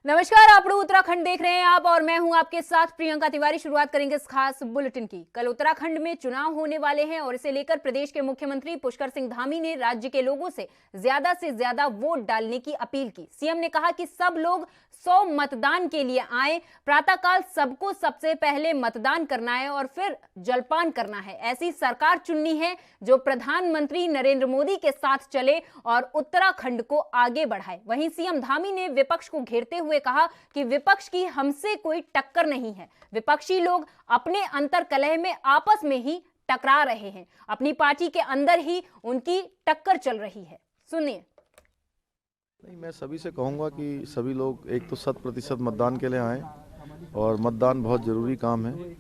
नमस्कार, आप लोग उत्तराखंड देख रहे हैं आप और मैं हूं आपके साथ प्रियंका तिवारी। शुरुआत करेंगे इस खास बुलेटिन की। कल उत्तराखंड में चुनाव होने वाले हैं और इसे लेकर प्रदेश के मुख्यमंत्री पुष्कर सिंह धामी ने राज्य के लोगों से ज्यादा वोट डालने की अपील की। सीएम ने कहा कि सब लोग 100 मतदान के लिए आए। प्रातःकाल सबको सबसे पहले मतदान करना है और फिर जलपान करना है। ऐसी सरकार चुननी है जो प्रधानमंत्री नरेंद्र मोदी के साथ चले और उत्तराखंड को आगे बढ़ाए। वहीं सीएम धामी ने विपक्ष को घेरते हुए कहा कि विपक्ष की हमसे कोई टक्कर नहीं है। विपक्षी लोग अपने अंतर कलह में आपस में ही टकरा रहे हैं। अपनी पार्टी के अंदर ही उनकी टक्कर चल रही है। सुनिए। नहीं, मैं सभी से कहूंगा कि सभी लोग एक तो 100% मतदान के लिए आएँ और मतदान बहुत ज़रूरी काम है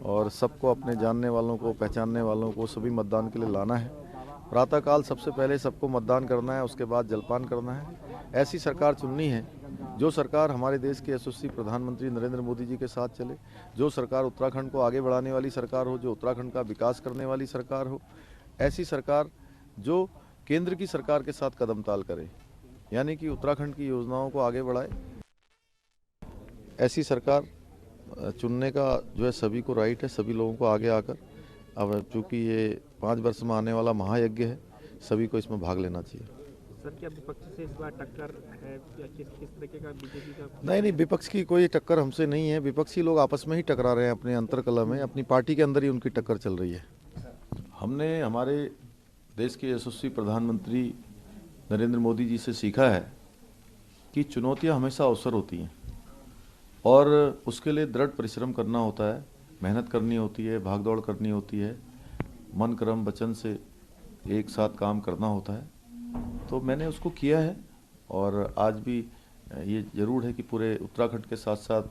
और सबको अपने जानने वालों को, पहचानने वालों को सभी मतदान के लिए लाना है। प्रातःकाल सबसे पहले सबको मतदान करना है, उसके बाद जलपान करना है। ऐसी सरकार चुननी है जो सरकार हमारे देश के यशस्वी प्रधानमंत्री नरेंद्र मोदी जी के साथ चले, जो सरकार उत्तराखंड को आगे बढ़ाने वाली सरकार हो, जो उत्तराखंड का विकास करने वाली सरकार हो। ऐसी सरकार जो केंद्र की सरकार के साथ कदम ताल करे, यानी कि उत्तराखंड की योजनाओं को आगे बढ़ाए। ऐसी सरकार चुनने का जो है सभी को राइट है, सभी लोगों को आगे आकर। अब चूँकि ये 5 वर्ष में आने वाला महायज्ञ है, सभी को इसमें भाग लेना चाहिए। सर, क्या विपक्ष से इस बार टक्कर है या किस तरीके का बीजेपी का? नहीं, विपक्ष की कोई टक्कर हमसे नहीं है। विपक्षी लोग आपस में ही टकरा रहे हैं, अपने अंतरकलह में, अपनी पार्टी के अंदर ही उनकी टक्कर चल रही है। हमने हमारे देश के यशस्वी प्रधानमंत्री नरेंद्र मोदी जी से सीखा है कि चुनौतियां हमेशा अवसर होती हैं और उसके लिए दृढ़ परिश्रम करना होता है, मेहनत करनी होती है, भागदौड़ करनी होती है, मन कर्म वचन से एक साथ काम करना होता है। तो मैंने उसको किया है और आज भी ये ज़रूर है कि पूरे उत्तराखंड के साथ साथ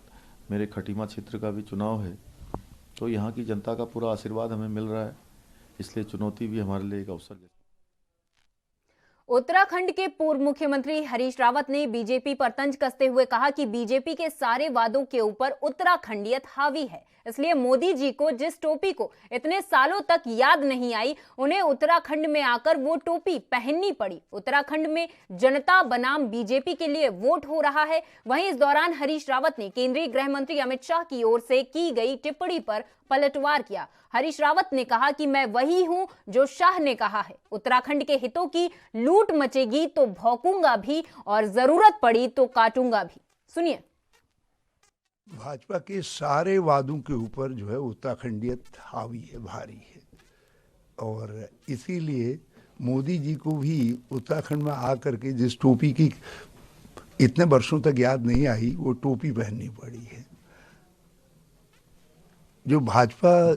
मेरे खटीमा क्षेत्र का भी चुनाव है, तो यहाँ की जनता का पूरा आशीर्वाद हमें मिल रहा है, इसलिए चुनौती भी हमारे लिए एक अवसर है। उत्तराखंड के पूर्व मुख्यमंत्री हरीश रावत ने बीजेपी पर तंज कसते हुए कहा कि बीजेपी के सारे वादों के ऊपर उत्तराखंडियत हावी है, इसलिए मोदी जी को जिस टोपी को इतने सालों तक याद नहीं आई, उन्हें उत्तराखंड में आकर वो टोपी पहननी पड़ी। उत्तराखंड में जनता बनाम बीजेपी के लिए वोट हो रहा है। वहीं इस दौरान हरीश रावत ने केंद्रीय गृह मंत्री अमित शाह की ओर से की गई टिप्पणी पर पलटवार किया। हरीश रावत ने कहा कि मैं वही हूं जो शाह ने कहा है। उत्तराखंड के हितों की लूट मचेगी तो भौंकूंगा भी और जरूरत पड़ी तो काटूंगा भी। सुनिए। भाजपा के सारे वादों के ऊपर जो है उत्तराखंडियत हावी है, भारी है, और इसीलिए मोदी जी को भी उत्तराखंड में आकर के जिस टोपी की इतने वर्षों तक याद नहीं आई, वो टोपी पहननी पड़ी है। जो भाजपा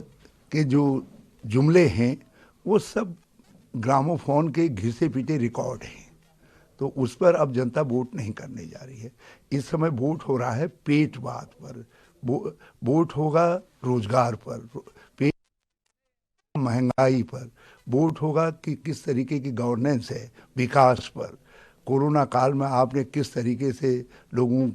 के जो जुमले हैं वो सब ग्रामोफोन के घिसे पीटे रिकॉर्ड हैं, तो उस पर अब जनता वोट नहीं करने जा रही है। इस समय वोट हो रहा है पेट बात पर, वोट होगा रोजगार पर, पेट महंगाई पर, वोट होगा कि किस तरीके की गवर्नेंस है, विकास पर, कोरोना काल में आपने किस तरीके से लोगों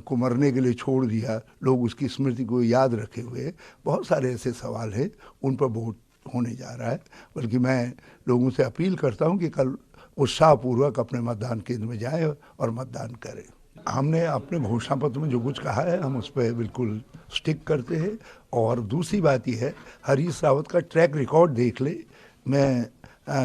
को मरने के लिए छोड़ दिया, लोग उसकी स्मृति को याद रखे हुए, बहुत सारे ऐसे सवाल हैं, उन पर वोट होने जा रहा है। बल्कि मैं लोगों से अपील करता हूं कि कल उत्साहपूर्वक अपने मतदान केंद्र में जाएं और मतदान करें। हमने अपने घोषणा पत्र में जो कुछ कहा है हम उस पर बिल्कुल स्टिक करते हैं। और दूसरी बात यह है, हरीश रावत का ट्रैक रिकॉर्ड देख ले। मैं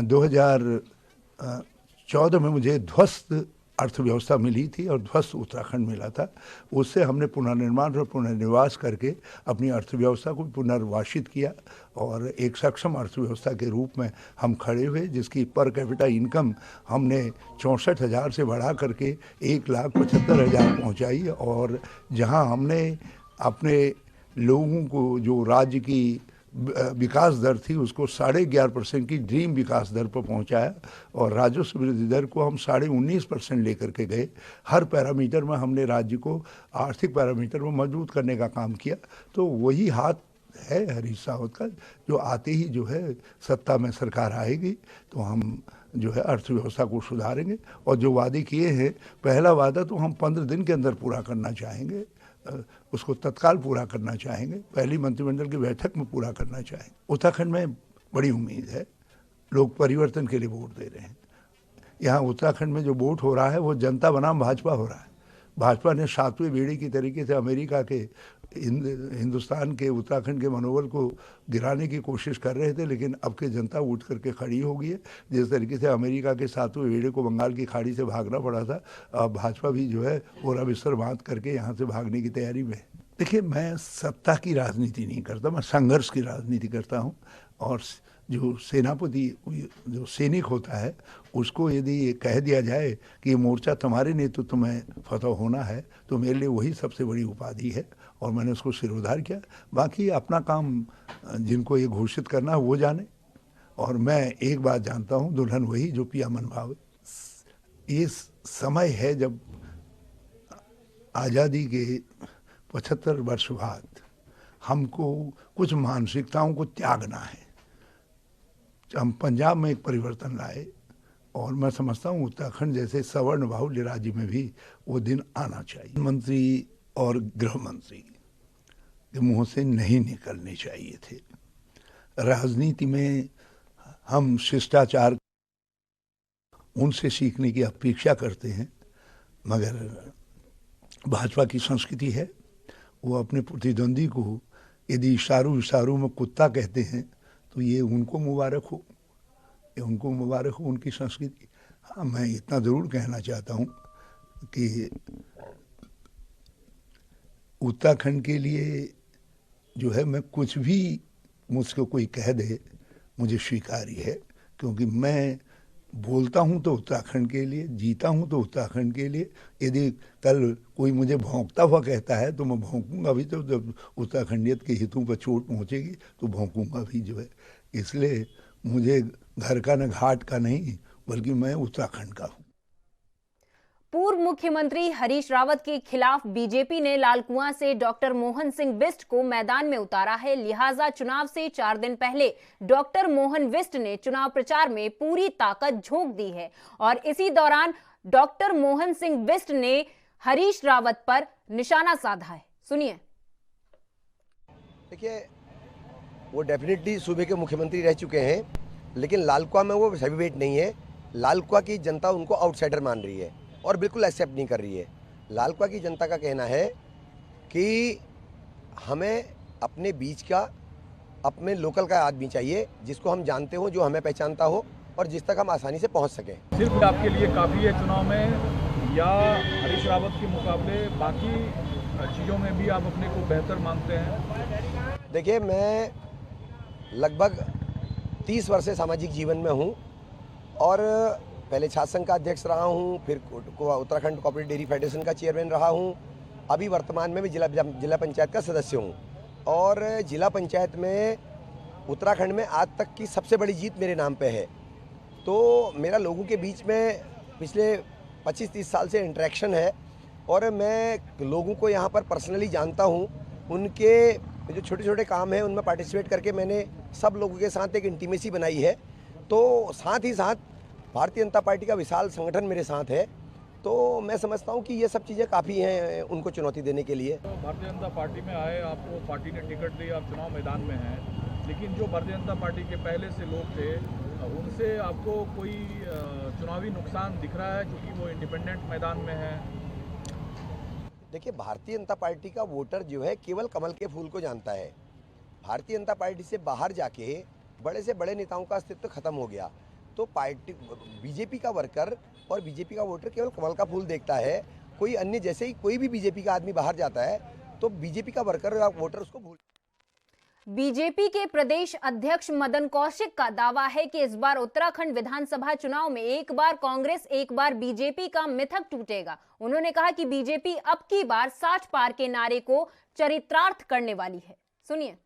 2014 में मुझे ध्वस्त अर्थव्यवस्था मिली थी और ध्वस्त उत्तराखंड मिला था। उससे हमने पुनर्निर्माण और पुनर्निवास करके अपनी अर्थव्यवस्था को पुनर्वासित किया और एक सक्षम अर्थव्यवस्था के रूप में हम खड़े हुए, जिसकी पर कैपिटा इनकम हमने 64,000 से बढ़ा करके 1,75,000 पहुँचाई। और जहां हमने अपने लोगों को जो राज्य की विकास दर थी उसको 11.5% की ड्रीम विकास दर पर पहुंचाया और राजस्व वृद्धि दर को हम 19.5% लेकर के गए। हर पैरामीटर में हमने राज्य को आर्थिक पैरामीटर में मजबूत करने का काम किया। तो वही हाथ है हरीश रावत का, जो आते ही जो है सत्ता में सरकार आएगी तो हम जो है अर्थव्यवस्था को सुधारेंगे। और जो वादे किए हैं, पहला वादा तो हम 15 दिन के अंदर पूरा करना चाहेंगे, उसको तत्काल पूरा करना चाहेंगे, पहली मंत्रिमंडल की बैठक में पूरा करना चाहेंगे। उत्तराखंड में बड़ी उम्मीद है, लोग परिवर्तन के लिए वोट दे रहे हैं। यहाँ उत्तराखंड में जो वोट हो रहा है वो जनता बनाम भाजपा हो रहा है। भाजपा ने सातवें बेड़े की तरीके से अमेरिका के हिंदुस्तान के उत्तराखंड के मनोबल को गिराने की कोशिश कर रहे थे, लेकिन अब के जनता उठ करके खड़ी हो गई है। जिस तरीके से अमेरिका के सातवें बेड़े को बंगाल की खाड़ी से भागना पड़ा था, अब भाजपा भी जो है पूरा बिस्तर बांध करके यहाँ से भागने की तैयारी में है। देखिए, मैं सत्ता की राजनीति नहीं करता, मैं संघर्ष की राजनीति करता हूँ। और जो सेनापति, जो सैनिक होता है, उसको यदि ये कह दिया जाए कि ये मोर्चा तुम्हारे नेतृत्व में फतह होना है, तो मेरे लिए वही सबसे बड़ी उपाधि है और मैंने उसको सिरोधार किया। बाकी अपना काम जिनको ये घोषित करना है वो जाने। और मैं एक बात जानता हूँ, दुल्हन वही जो पिया मन भावे। ये समय है जब आज़ादी के 75 वर्ष बाद हमको कुछ मानसिकताओं को त्यागना है। हम पंजाब में एक परिवर्तन लाए और मैं समझता हूँ उत्तराखंड जैसे सवर्ण बाहुल्य राज्य में भी वो दिन आना चाहिए। मंत्री और गृह मंत्री के मुंह से नहीं निकलने चाहिए थे। राजनीति में हम शिष्टाचार उनसे सीखने की अपेक्षा करते हैं, मगर भाजपा की संस्कृति है, वो अपने प्रतिद्वंदी को यदि इशारों में कुत्ता कहते हैं तो ये उनको मुबारक हो, ये उनको मुबारक हो, उनकी संस्कृति। हाँ, मैं इतना ज़रूर कहना चाहता हूँ कि उत्तराखंड के लिए जो है, मैं कुछ भी मुझको कोई कह दे मुझे स्वीकार्य है, क्योंकि मैं बोलता हूँ तो उत्तराखंड के लिए, जीता हूँ तो उत्तराखंड के लिए। यदि कल कोई मुझे भौंकता हुआ कहता है तो मैं भौंकूंगा भी, तो जब उत्तराखंडियत के हितों पर चोट पहुँचेगी तो भौंकूंगा भी जो है। इसलिए मुझे घर का न घाट का नहीं, बल्कि मैं उत्तराखंड का हूँ। पूर्व मुख्यमंत्री हरीश रावत के खिलाफ बीजेपी ने लालकुआं से डॉक्टर मोहन सिंह बिष्ट को मैदान में उतारा है। लिहाजा चुनाव से 4 दिन पहले डॉक्टर मोहन बिष्ट ने चुनाव प्रचार में पूरी ताकत झोंक दी है और इसी दौरान डॉक्टर मोहन सिंह बिष्ट ने हरीश रावत पर निशाना साधा है। सुनिए। देखिए, वो डेफिनेटली सूबे के मुख्यमंत्री रह चुके हैं, लेकिन लालकुआं में वो हैवीवेट नहीं है। लालकुआं की जनता उनको आउटसाइडर मान रही है और बिल्कुल एक्सेप्ट नहीं कर रही है। लालकुआं की जनता का कहना है कि हमें अपने बीच का, अपने लोकल का आदमी चाहिए, जिसको हम जानते हो, जो हमें पहचानता हो और जिस तक हम आसानी से पहुंच सकें। सिर्फ आपके लिए काफ़ी है चुनाव में, या हरीश रावत के मुकाबले बाकी चीज़ों में भी आप अपने को बेहतर मानते हैं? देखिए, मैं लगभग 30 वर्ष से सामाजिक जीवन में हूँ और पहले छात्र संघ का अध्यक्ष रहा हूँ, फिर उत्तराखंड कोऑपरेटिव डेयरी फेडरेशन का चेयरमैन रहा हूँ, अभी वर्तमान में भी जिला पंचायत का सदस्य हूँ। और जिला पंचायत में उत्तराखंड में आज तक की सबसे बड़ी जीत मेरे नाम पे है। तो मेरा लोगों के बीच में पिछले 25-30 साल से इंटरेक्शन है और मैं लोगों को यहाँ पर पर्सनली जानता हूँ। उनके जो छोटे छोटे काम हैं उनमें पार्टिसिपेट करके मैंने सब लोगों के साथ एक इंटीमेसी बनाई है। तो साथ ही साथ भारतीय जनता पार्टी का विशाल संगठन मेरे साथ है, तो मैं समझता हूं कि ये सब चीज़ें काफ़ी हैं उनको चुनौती देने के लिए। तो भारतीय जनता पार्टी में आए, आपको पार्टी ने टिकट दी, आप चुनाव मैदान में हैं, लेकिन जो भारतीय जनता पार्टी के पहले से लोग थे, उनसे आपको कोई चुनावी नुकसान दिख रहा है क्योंकि वो इंडिपेंडेंट मैदान में है? देखिए, भारतीय जनता पार्टी का वोटर जो है केवल कमल के फूल को जानता है। भारतीय जनता पार्टी से बाहर जाके बड़े से बड़े नेताओं का अस्तित्व खत्म हो गया। तो पार्टी बीजेपी का वर्कर और बीजेपी का वोटर केवल कमल का फूल देखता है। कोई अन्य, जैसे ही कोई भी बीजेपी का आदमी बाहर जाता है तो बीजेपी का वर्कर या वोटर उसको भूल। बीजेपी के प्रदेश अध्यक्ष मदन कौशिक का दावा है कि इस बार उत्तराखंड विधानसभा चुनाव में एक बार कांग्रेस एक बार बीजेपी का मिथक टूटेगा। उन्होंने कहा कि बीजेपी अब की बार 60 पार के नारे को चरितार्थ करने वाली है। सुनिए।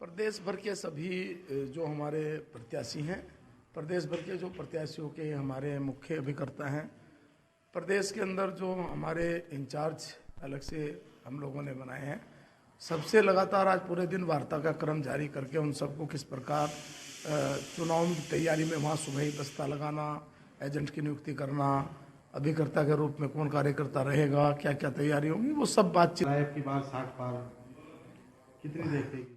प्रदेश भर के सभी जो हमारे प्रत्याशी हैं, प्रदेश भर के जो प्रत्याशियों के हमारे मुख्य अभिकर्ता हैं, प्रदेश के अंदर जो हमारे इंचार्ज अलग से हम लोगों ने बनाए हैं, सबसे लगातार आज पूरे दिन वार्ता का क्रम जारी करके उन सबको किस प्रकार चुनाव की तैयारी में वहाँ सुबह ही दस्ता लगाना, एजेंट की नियुक्ति करना, अभिकर्ता के रूप में कौन कार्यकर्ता रहेगा, क्या क्या तैयारी होगी, वो सब बातचीत की बात 60 पार कितनी देखेगी।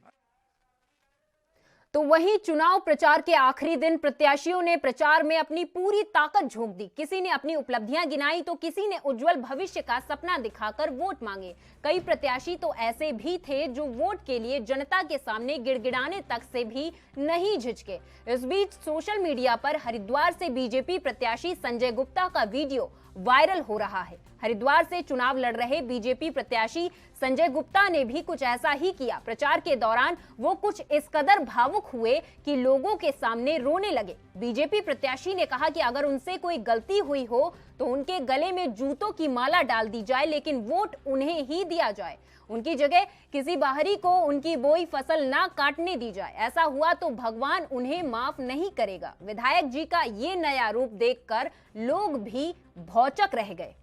तो वहीं चुनाव प्रचार के आखिरी दिन प्रत्याशियों ने प्रचार में अपनी पूरी ताकत झोंक दी। किसी ने अपनी उपलब्धियां गिनाई तो किसी ने उज्जवल भविष्य का सपना दिखाकर वोट मांगे। कई प्रत्याशी तो ऐसे भी थे जो वोट के लिए जनता के सामने गिड़गिड़ाने तक से भी नहीं झिझके। इस बीच सोशल मीडिया पर हरिद्वार से बीजेपी प्रत्याशी संजय गुप्ता का वीडियो वायरल हो रहा है। हरिद्वार से चुनाव लड़ रहे बीजेपी प्रत्याशी संजय गुप्ता ने भी कुछ ऐसा ही किया। प्रचार के दौरान वो कुछ इस कदर भावुक हुए कि लोगों के सामने रोने लगे। बीजेपी प्रत्याशी ने कहा कि अगर उनसे कोई गलती हुई हो तो उनके गले में जूतों की माला डाल दी जाए, लेकिन वोट उन्हें ही दिया जाए। उनकी जगह किसी बाहरी को उनकी बोई फसल ना काटने दी जाए। ऐसा हुआ तो भगवान उन्हें माफ नहीं करेगा। विधायक जी का ये नया रूप देखकर लोग भी भौचक रह गए।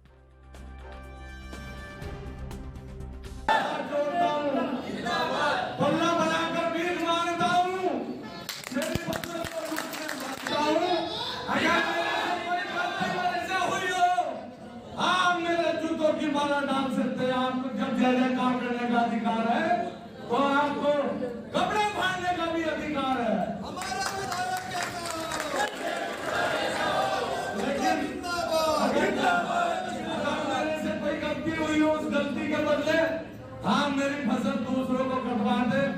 की माला डाल सकते हैं। आपको जब जय जयकार करने का अधिकार है तो आपको कपड़े फाड़ने का भी अधिकार है। लेकिन अगर मेरे से कोई गलती हुई हो, उस गलती के बदले आप मेरी फसल दूसरों को कटवा दे।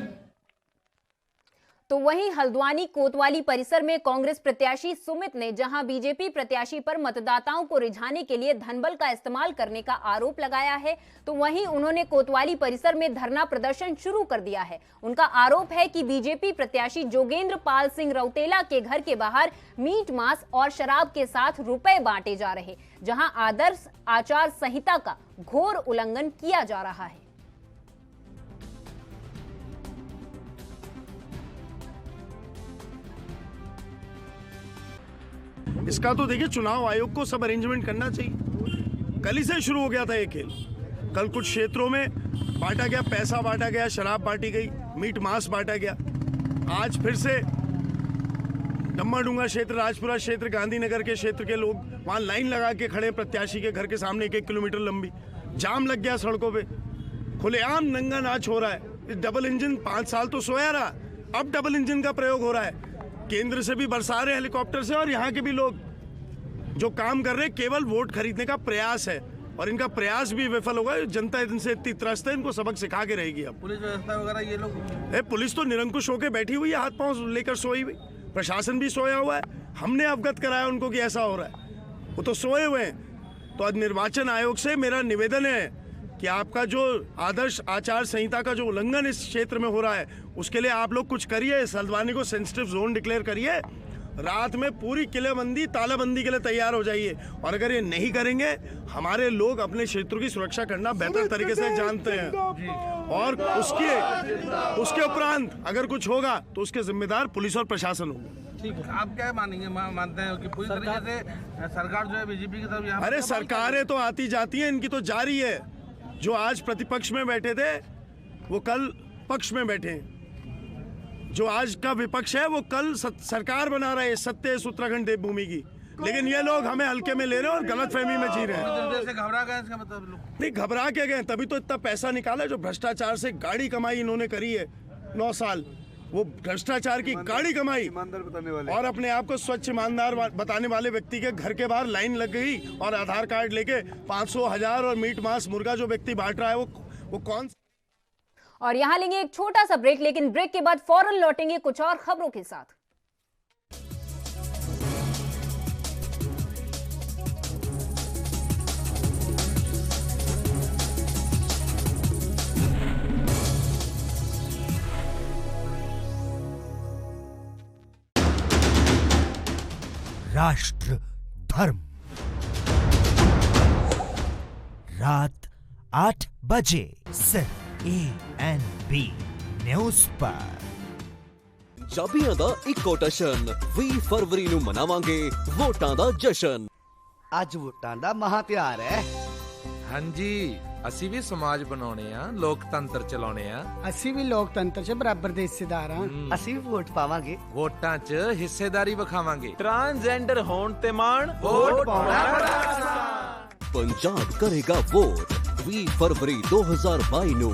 तो वहीं हल्द्वानी कोतवाली परिसर में कांग्रेस प्रत्याशी सुमित ने जहां बीजेपी प्रत्याशी पर मतदाताओं को रिझाने के लिए धनबल का इस्तेमाल करने का आरोप लगाया है, तो वहीं उन्होंने कोतवाली परिसर में धरना प्रदर्शन शुरू कर दिया है। उनका आरोप है कि बीजेपी प्रत्याशी जोगेंद्र पाल सिंह रौतेला के घर के बाहर मीट मांस और शराब के साथ रुपए बांटे जा रहे, जहां आदर्श आचार संहिता का घोर उल्लंघन किया जा रहा है। इसका तो देखिए चुनाव आयोग को सब अरेंजमेंट करना चाहिए। कल ही से शुरू हो गया था ये खेल। कल कुछ क्षेत्रों में बांटा गया, पैसा बांटा गया, शराब बांटी गई, मीट मांस बांटा गया। आज फिर से डम्मा-डूंगा क्षेत्र, राजपुरा क्षेत्र, गांधीनगर के क्षेत्र के लोग वहाँ लाइन लगा के खड़े प्रत्याशी के घर के सामने 1-1 किलोमीटर लंबी। जाम लग गया सड़कों पे, खुलेआम नंगा नाच हो रहा है। डबल इंजन 5 साल तो सोया रहा, अब डबल इंजन का प्रयोग हो रहा है। केंद्र से भी बरसा रहे हेलीकॉप्टर से और यहाँ के भी लोग जो काम कर रहे हैं केवल वोट खरीदने का प्रयास है, और इनका प्रयास भी विफल होगा। जनता इनसे इतनी त्रस्त है, इनको सबक सिखा के रहेगी। अब पुलिस व्यवस्था वगैरह ये लोग, पुलिस तो निरंकुश होकर बैठी हुई है, हाथ पांव लेकर सोई हुई। प्रशासन भी सोया हुआ है। हमने अवगत कराया उनको कि ऐसा हो रहा है, वो तो सोए हुए हैं। तो आज निर्वाचन आयोग से मेरा निवेदन है कि आपका जो आदर्श आचार संहिता का जो उल्लंघन इस क्षेत्र में हो रहा है, उसके लिए आप लोग कुछ करिए। इस हल्द्वानी को सेंसिटिव जोन डिक्लेयर करिए। रात में पूरी किलेबंदी, तालाबंदी के लिए तैयार हो जाइए। और अगर ये नहीं करेंगे, हमारे लोग अपने क्षेत्रों की सुरक्षा करना बेहतर तरीके से जानते हैं, और उसके उपरांत अगर कुछ होगा तो उसके जिम्मेदार पुलिस और प्रशासन होगा। ठीक है, आप क्या मानेंगे? मानते हैं कि पूरी तरीके से सरकार जो है बीजेपी की तरफ यहाँ? अरे सरकारें तो आती जाती हैं, इनकी तो जारी है। जो आज प्रतिपक्ष में बैठे थे वो कल पक्ष में बैठे हैं। जो आज का विपक्ष है वो कल सरकार बना रहे हैं, सत्य है उत्तराखंड देवभूमि की। लेकिन ये लोग हमें हल्के में ले रहे हैं और गलतफहमी में जी रहे हैं। घबरा गए इसका मतलब लोग? नहीं, घबरा के गए, तभी तो इतना पैसा निकाला। जो भ्रष्टाचार से गाड़ी कमाई इन्होंने करी है 9 साल, वो भ्रष्टाचार की गाड़ी कमाई, और अपने आप को स्वच्छ ईमानदार बताने वाले व्यक्ति के घर के बाहर लाइन लग गई और आधार कार्ड लेके 500, 1000 और मीट मांस मुर्गा जो व्यक्ति बांट रहा है वो कौन? और यहां लेंगे एक छोटा सा ब्रेक, लेकिन ब्रेक के बाद फौरन लौटेंगे कुछ और खबरों के साथ। राष्ट्र धर्म, रात 8 बजे सिर्फ ANB न्यूज़ पर। ਪੰਜਾਬੀਆਂ ਦਾ ਇੱਕੋ ਟਸ਼ਨ 20 ਫਰਵਰੀ ਨੂੰ ਮਨਾਵਾਂਗੇ ਵੋਟਾਂ ਦਾ ਜਸ਼ਨ। ਅੱਜ ਵੋਟਾਂ ਦਾ ਮਹਾ ਤਿਉਹਾਰ ਹੈ। ਹਾਂਜੀ, ਅਸੀਂ ਵੀ ਸਮਾਜ ਬਣਾਉਣੇ ਆ, ਲੋਕਤੰਤਰ ਚਲਾਉਣੇ ਆ। ਅਸੀਂ ਵੀ ਲੋਕਤੰਤਰ 'ਚ ਬਰਾਬਰ ਦੇ ਹਿੱਸੇਦਾਰ ਆ। ਅਸੀਂ ਵੀ ਵੋਟ ਪਾਵਾਂਗੇ। ਵੋਟਾਂ 'ਚ ਹਿੱਸੇਦਾਰੀ ਵਿਖਾਵਾਂਗੇ। ਟ੍ਰਾਂਸਜੈਂਡਰ ਹੋਣ ਤੇ ਮਾਣ, ਵੋਟ ਪਾਉਣਾ ਬੜਾ ਆਸਾਨ। ਪੰਜਾਬ ਕਰੇਗਾ ਵੋਟ 20 ਫਰਵਰੀ 2022 ਨੂੰ।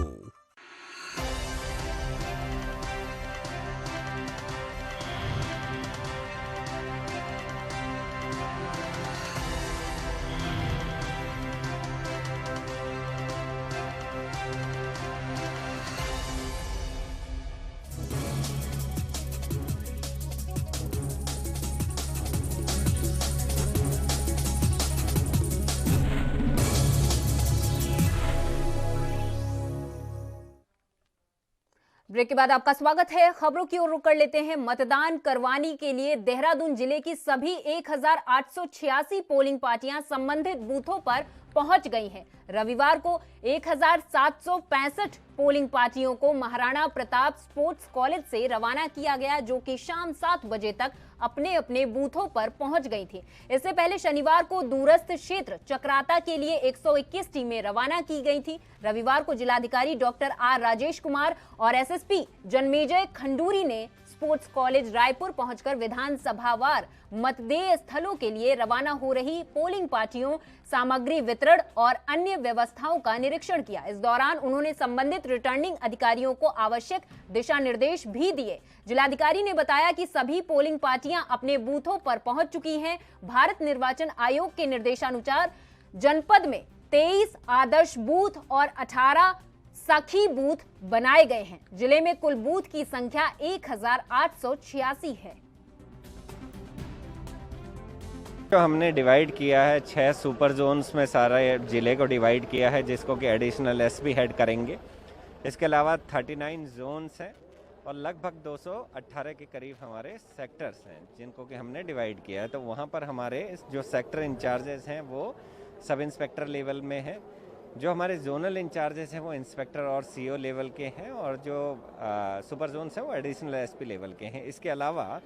ब्रेक के बाद आपका स्वागत है। खबरों की ओर रुख कर लेते हैं। मतदान करवाने के लिए देहरादून जिले की सभी 1886 पोलिंग पार्टियां संबंधित बूथों पर पहुंच गई हैं। रविवार को 1765 पोलिंग पार्टियों को महाराणा प्रताप स्पोर्ट्स कॉलेज से रवाना किया गया, जो कि शाम 7 बजे तक अपने अपने बूथों पर पहुंच गई थी। इससे पहले शनिवार को दूरस्थ क्षेत्र चक्राता के लिए 121 टीमें रवाना की गई थी। रविवार को जिलाधिकारी डॉक्टर आर राजेश कुमार और एसएसपी जन्मेजय खंडूरी ने स्पोर्ट्स कॉलेज रायपुर पहुंचकर विधानसभावार मतदेय स्थलों के लिए रवाना हो रही पोलिंग पार्टियों, सामग्री वितरण और अन्य व्यवस्थाओं का निरीक्षण किया। इस दौरान उन्होंने संबंधित रिटर्निंग अधिकारियों को आवश्यक दिशा निर्देश भी दिए। जिलाधिकारी ने बताया कि सभी पोलिंग पार्टियां अपने बूथों पर पहुंच चुकी हैं। भारत निर्वाचन आयोग के निर्देशानुसार जनपद में 23 आदर्श बूथ और 18 सखी बूथ बनाए गए हैं। जिले में कुल बूथ की संख्या 1886 है। तो हमने डिवाइड किया है 6 सुपर जोन्स में, सारा जिले को डिवाइड किया है, जिसको कि एडिशनल एसपी हेड करेंगे। इसके अलावा 39 जोन्स हैं और लगभग 218 के करीब हमारे सेक्टर्स हैं, जिनको कि हमने डिवाइड किया है। तो वहाँ पर हमारे जो सेक्टर इंचार्जेस हैं वो सब इंस्पेक्टर लेवल में हैं, जो हमारे जोनल इंचार्जेस हैं वो इंस्पेक्टर और सीओ लेवल के हैं, और जो सुपर जोन्स हैं वो एडिशनल एसपी लेवल के हैं। इसके अलावा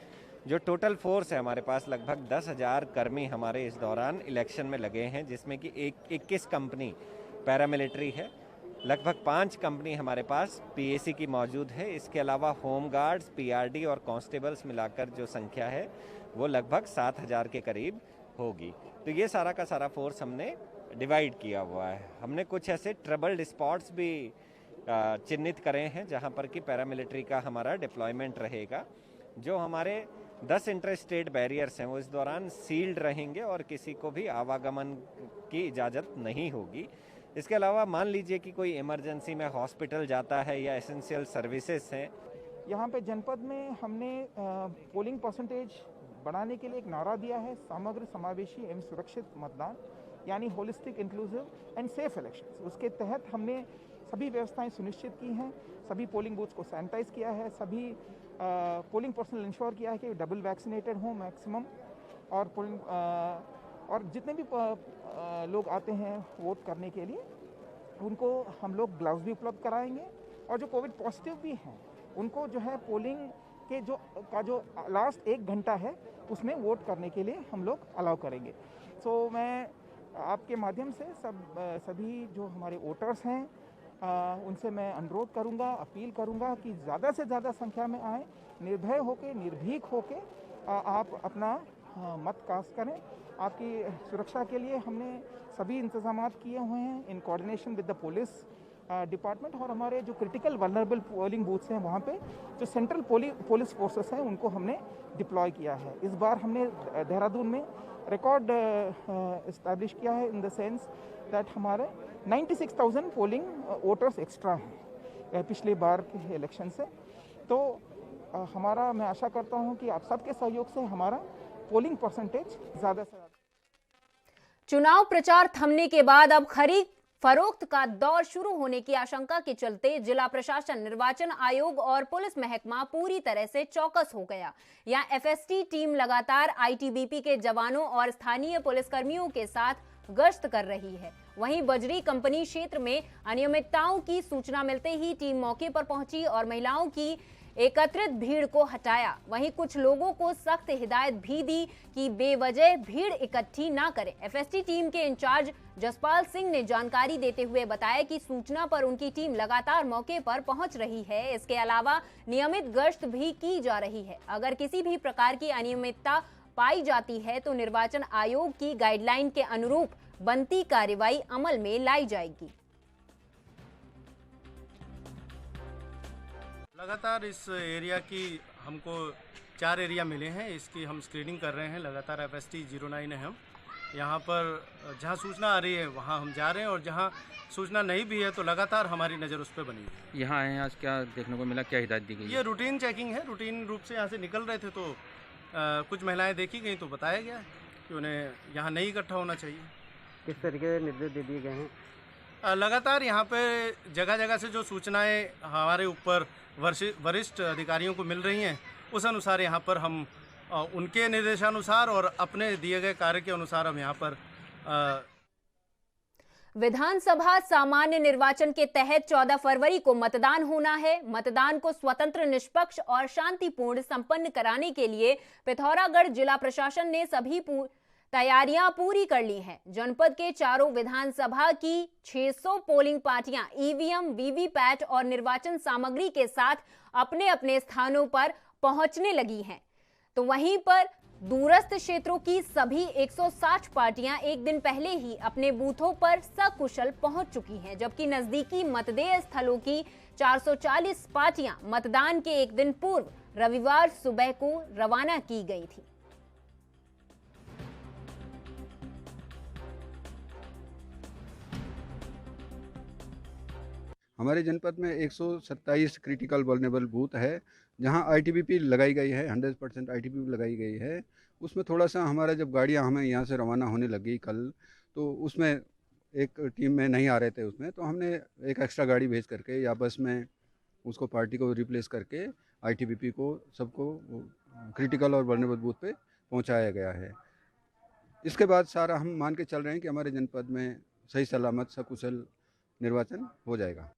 जो टोटल फोर्स है हमारे पास, लगभग 10,000 कर्मी हमारे इस दौरान इलेक्शन में लगे हैं, जिसमें कि 21 कंपनी पैरामिलिट्री है, लगभग 5 कंपनी हमारे पास पीएसी की मौजूद है। इसके अलावा होम गार्ड्स, पीआरडी और कांस्टेबल्स मिलाकर जो संख्या है वो लगभग 7,000 के करीब होगी। तो ये सारा का सारा फोर्स हमने डिवाइड किया हुआ है। हमने कुछ ऐसे ट्रबल्ड स्पॉट्स भी चिन्हित करे हैं जहां पर कि पैरामिलिट्री का हमारा डिप्लॉयमेंट रहेगा। जो हमारे 10 इंटर स्टेट बैरियर्स हैं वो इस दौरान सील्ड रहेंगे और किसी को भी आवागमन की इजाज़त नहीं होगी। इसके अलावा मान लीजिए कि कोई इमरजेंसी में हॉस्पिटल जाता है या एसेंशियल सर्विसेज हैं। यहाँ पे जनपद में हमने पोलिंग परसेंटेज बढ़ाने के लिए एक नारा दिया है, समग्र समावेशी एवं सुरक्षित मतदान, यानी holistic inclusive and safe elections. उसके तहत हमने सभी व्यवस्थाएं सुनिश्चित की हैं, सभी पोलिंग बूथ्स को सैनिटाइज किया है, सभी पोलिंग पर्सनल इंश्योर किया है कि डबल वैक्सीनेटेड हों मैक्सिमम, और जितने भी लोग आते हैं वोट करने के लिए उनको हम लोग ग्लव्स भी उपलब्ध कराएंगे, और जो कोविड पॉजिटिव भी हैं उनको जो है पोलिंग के जो लास्ट 1 घंटा है उसमें वोट करने के लिए हम लोग अलाउ करेंगे। सो मैं आपके माध्यम से सभी जो हमारे वोटर्स हैं उनसे मैं अनुरोध करूंगा, अपील करूंगा कि ज़्यादा से ज़्यादा संख्या में आएँ, निर्भय होके, निर्भीक होके आप अपना मत कास्ट करें। आपकी सुरक्षा के लिए हमने सभी इंतजाम किए हुए हैं in coordination with the police department, और हमारे जो क्रिटिकल वल्नरेबल पोलिंग बूथ्स हैं वहाँ पे जो सेंट्रल पुलिस फोर्सेस हैं उनको हमने डिप्लॉय किया है। इस बार हमने देहरादून में रिकॉर्ड इस्टेब्लिश किया है इन द सेंस दैट हमारे 96,000 पोलिंग वोटर्स एक्स्ट्रा हैं पिछले बार के इलेक्शन से। तो मैं आशा करता हूँ कि आप सबके सहयोग से हमारा पोलिंग परसेंटेज ज़्यादा से ज़्यादा। चुनाव प्रचार थमने के बाद अब खरीद फरोख्त का दौर शुरू होने की आशंका के चलते जिला प्रशासन, निर्वाचन आयोग और पुलिस महकमा पूरी तरह से चौकस हो गया। यहाँ एफएसटी टीम लगातार आईटीबीपी के जवानों और स्थानीय पुलिसकर्मियों के साथ गश्त कर रही है। वहीं बजरी कंपनी क्षेत्र में अनियमितताओं की सूचना मिलते ही टीम मौके पर पहुंची और महिलाओं की एकत्रित भीड़ को हटाया। वहीं कुछ लोगों को सख्त हिदायत भी दी कि बेवजह भीड़ इकट्ठी ना करें। एफएसटी टीम के इंचार्ज जसपाल सिंह ने जानकारी देते हुए बताया कि सूचना पर उनकी टीम लगातार मौके पर पहुंच रही है। इसके अलावा नियमित गश्त भी की जा रही है। अगर किसी भी प्रकार की अनियमितता पाई जाती है तो निर्वाचन आयोग की गाइडलाइन के अनुरूप बनती कार्रवाई अमल में लाई जाएगी। लगातार इस एरिया की हमको 4 एरिया मिले हैं, इसकी हम स्क्रीनिंग कर रहे हैं। लगातार एफएसटी 09 है। हम यहाँ पर जहाँ सूचना आ रही है वहाँ हम जा रहे हैं, और जहाँ सूचना नहीं भी है तो लगातार हमारी नज़र उस पर बनी है। यहाँ आए हैं, आज क्या देखने को मिला, क्या हिदायत दी गई? ये रूटीन चेकिंग है। रूटीन रूप से यहाँ से निकल रहे थे तो कुछ महिलाएं देखी गई तो बताया गया कि उन्हें यहाँ नहीं इकट्ठा होना चाहिए। किस तरीके के निर्देश दे दिए गए हैं? लगातार यहाँ पे जगह जगह से जो सूचनाएं हमारे ऊपर वरिष्ठ अधिकारियों को मिल रही हैं, उस अनुसार यहाँ पर हम उनके निर्देशानुसार और अपने दिए गए कार्य के अनुसार हम यहाँ पर विधानसभा सामान्य निर्वाचन के तहत 14 फरवरी को मतदान होना है। मतदान को स्वतंत्र, निष्पक्ष और शांतिपूर्ण संपन्न कराने के लिए पिथौरागढ़ जिला प्रशासन ने सभी तैयारियां पूरी कर ली हैं। जनपद के चारों विधानसभा की 600 पोलिंग पार्टियां ईवीएम, वीवीपैट और निर्वाचन सामग्री के साथ अपने अपने स्थानों पर पहुंचने लगी हैं। तो वहीं पर दूरस्थ क्षेत्रों की सभी 160 पार्टियां एक दिन पहले ही अपने बूथों पर सकुशल पहुंच चुकी हैं, जबकि नजदीकी मतदेय स्थलों की 440 पार्टियां मतदान के एक दिन पूर्व रविवार सुबह को रवाना की गई थी। हमारे जनपद में 127 क्रिटिकल वल्नरेबल बूथ है, जहां आईटीबीपी लगाई गई है, 100% आईटीबीपी लगाई गई है। उसमें थोड़ा सा हमारा जब गाड़ियां हमें यहाँ से रवाना होने लगी कल, तो उसमें एक टीम में नहीं आ रहे थे उसमें, तो हमने एक एक्स्ट्रा गाड़ी भेज करके या बस में उसको पार्टी को रिप्लेस करके आईटीबीपी को सबको क्रिटिकल और वल्नरेबल बूथ पे पहुँचाया गया है। इसके बाद सारा हम मान के चल रहे हैं कि हमारे जनपद में सही सलामत सकुशल निर्वाचन हो जाएगा।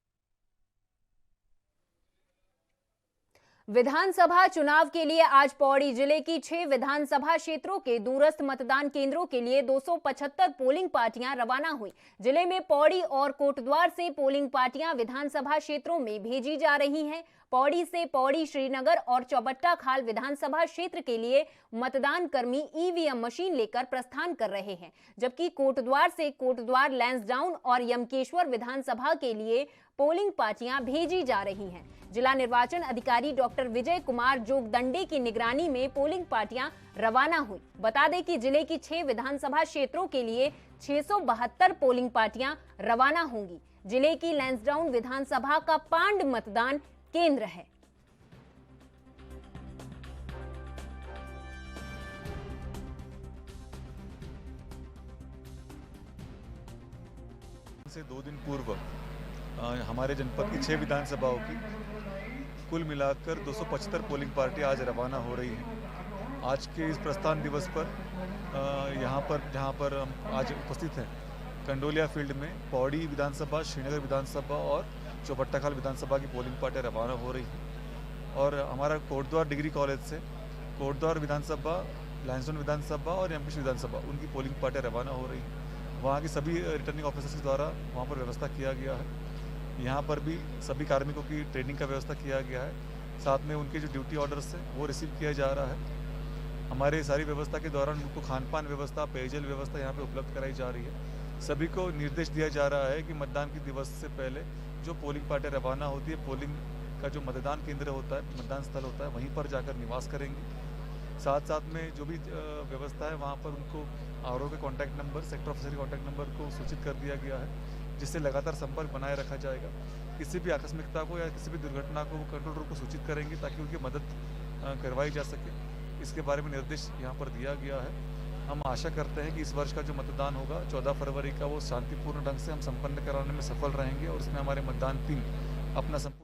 विधानसभा चुनाव के लिए आज पौड़ी जिले की 6 विधानसभा क्षेत्रों के दूरस्थ मतदान केंद्रों के लिए 275 पोलिंग पार्टियां रवाना हुई। जिले में पौड़ी और कोटद्वार से पोलिंग पार्टियां विधानसभा क्षेत्रों में भेजी जा रही हैं। पौड़ी से पौड़ी, श्रीनगर और चौबट्टा खाल विधानसभा क्षेत्र के लिए मतदान कर्मी ईवीएम मशीन लेकर प्रस्थान कर रहे हैं, जबकि कोटद्वार से कोटद्वार, लैंसडाउन और यमकेश्वर विधानसभा के लिए पोलिंग पार्टियां भेजी जा रही हैं। जिला निर्वाचन अधिकारी डॉक्टर विजय कुमार जोगदंडे की निगरानी में पोलिंग पार्टियां रवाना हुई। बता दें कि जिले की 6 विधानसभा क्षेत्रों के लिए 672 पोलिंग पार्टियां रवाना होंगी। जिले की लैंसडाउन विधानसभा का पांड मतदान केंद्र है। से 2 दिन पूर्व हमारे जनपद की 6 विधानसभाओं की कुल मिलाकर 275 पोलिंग पार्टी आज रवाना हो रही हैं। आज के इस प्रस्थान दिवस पर यहाँ पर जहाँ पर हम आज उपस्थित हैं, कंडोलिया फील्ड में पौड़ी विधानसभा, श्रीनगर विधानसभा और चौबट्टाखाल विधानसभा की पोलिंग पार्टियाँ रवाना हो रही हैं। और हमारा कोटद्वार डिग्री कॉलेज से कोटद्वार विधानसभा, लैंसडाउन विधानसभा और एमपी विधानसभा उनकी पोलिंग पार्टियाँ रवाना हो रही हैं। वहाँ की सभी रिटर्निंग ऑफिसर्स द्वारा वहाँ पर व्यवस्था किया गया है। यहाँ पर भी सभी कार्मिकों की ट्रेनिंग का व्यवस्था किया गया है। साथ में उनके जो ड्यूटी ऑर्डर्स हैं वो रिसीव किया जा रहा है। हमारे सारी व्यवस्था के दौरान उनको खान पान व्यवस्था, पेयजल व्यवस्था यहाँ पे उपलब्ध कराई जा रही है। सभी को निर्देश दिया जा रहा है कि मतदान के दिवस से पहले जो पोलिंग पार्टियाँ रवाना होती है, पोलिंग का जो मतदान केंद्र होता है, मतदान स्थल होता है, वहीं पर जाकर निवास करेंगे। साथ साथ में जो भी व्यवस्था है वहाँ पर उनको आरओ के कॉन्टैक्ट नंबर, सेक्टर ऑफिसर के कॉन्टैक्ट नंबर को सूचित कर दिया गया है, जिससे लगातार संपर्क बनाए रखा जाएगा। किसी भी आकस्मिकता को या किसी भी दुर्घटना को वो कंट्रोल रूम को सूचित करेंगे ताकि उनकी मदद करवाई जा सके। इसके बारे में निर्देश यहाँ पर दिया गया है। हम आशा करते हैं कि इस वर्ष का जो मतदान होगा 14 फरवरी का, वो शांतिपूर्ण ढंग से हम संपन्न कराने में सफल रहेंगे और उसमें हमारे मतदान टीम अपना संपूर्ण।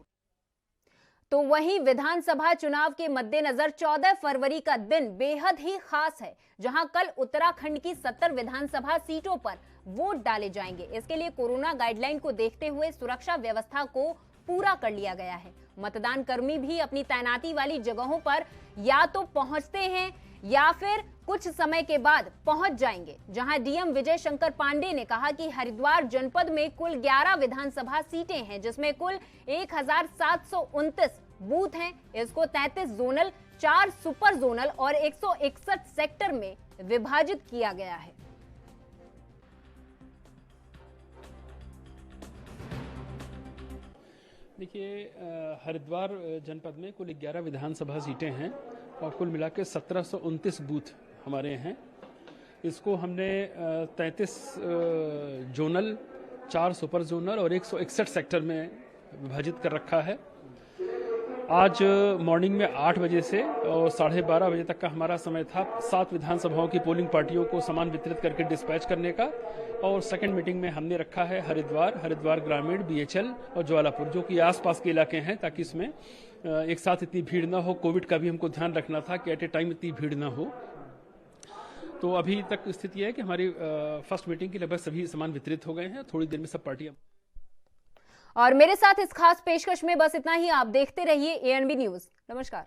तो वहीं विधानसभा चुनाव के मद्देनजर 14 फरवरी का दिन बेहद ही खास है, जहां कल उत्तराखंड की 70 विधानसभा सीटों पर वोट डाले जाएंगे। इसके लिए कोरोना गाइडलाइन को देखते हुए सुरक्षा व्यवस्था को पूरा कर लिया गया है। मतदान कर्मी भी अपनी तैनाती वाली जगहों पर या तो पहुंचते हैं या फिर कुछ समय के बाद पहुंच जाएंगे। जहां डीएम विजय शंकर पांडे ने कहा कि हरिद्वार जनपद में कुल 11 विधानसभा सीटें हैं, जिसमें कुल 1729 बूथ हैं। इसको 33 जोनल, 4 सुपर जोनल और 161 सेक्टर में विभाजित किया गया है। देखिए, हरिद्वार जनपद में कुल 11 विधानसभा सीटें हैं और कुल मिलाकर 1729 बूथ हमारे हैं। इसको हमने 33 जोनल, 4 सुपर जोनल और 161 सेक्टर में विभाजित कर रखा है। आज मॉर्निंग में 8 बजे से और 12:30 बजे तक का हमारा समय था 7 विधानसभाओं की पोलिंग पार्टियों को सामान वितरित करके डिस्पैच करने का। और सेकंड मीटिंग में हमने रखा है हरिद्वार ग्रामीण, BHL और ज्वालापुर, जो कि आसपास के इलाके हैं, ताकि इसमें एक साथ इतनी भीड़ ना हो। कोविड का भी हमको ध्यान रखना था कि एट ए टाइम इतनी भीड़ ना हो। तो अभी तक स्थिति है कि हमारी फर्स्ट मीटिंग के लगभग सभी सामान वितरित हो गए हैं। थोड़ी देर में सब पार्टियां। और मेरे साथ इस खास पेशकश में बस इतना ही। आप देखते रहिए ANB न्यूज। नमस्कार।